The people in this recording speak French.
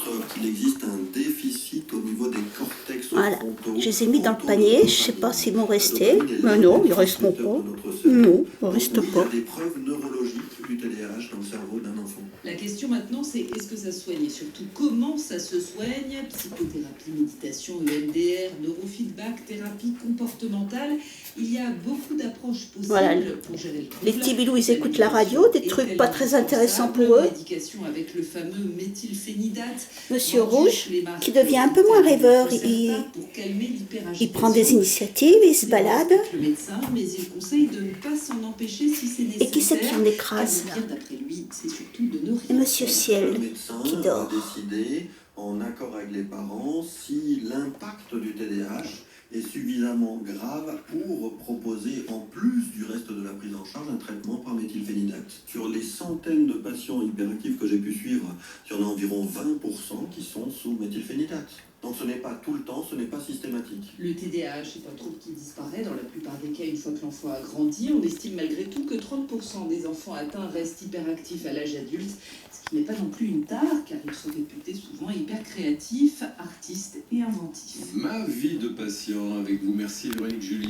montre qu'il existe un déficit au niveau des cortex Voilà, frontaux. je les ai mis dans le panier, je sais pas s'ils vont rester, mais non, ils resteront pas. Non, ils ne restent pas. Il y a des preuves neurologiques du TDAH dans le cerveau d'un enfant. La question maintenant, c'est est-ce que ça se soigne et surtout comment ça se soigne? Psychothérapie, méditation, EMDR, neurofeedback, thérapie comportementale. Il y a beaucoup d'approches possibles Voilà, pour gérer le trouble. les petits bilous, ils écoutent la radio, des trucs pas très intéressants pour eux. Médication avec le fameux méthylphénidate. Monsieur Rouge, qui devient un peu moins rêveur, il prend des initiatives, il se balade. Le médecin, mais il conseille de ne pas s'en empêcher si c'est nécessaire. Et qui c'est qui en écrase là? D'après lui, c'est surtout de ne rien Et Monsieur Ciel, Le médecin qui dort. va décider, en accord avec les parents, si l'impact du TDAH est suffisamment grave pour proposer, en plus du reste de la prise en charge, un traitement par méthylphénidate. Sur les centaines de patients hyperactifs que j'ai pu suivre, il y en a environ 20% qui sont sous méthylphénidate. Donc ce n'est pas tout le temps, ce n'est pas systématique. Le TDAH est un trouble qui disparaît dans la plupart des cas une fois que l'enfant a grandi. On estime malgré tout que 30% des enfants atteints restent hyperactifs à l'âge adulte, ce qui n'est pas non plus une tare, car ils sont réputés souvent hyper créatifs, artistes et inventifs. Ma vie de patient avec vous. Merci Véronique Julie.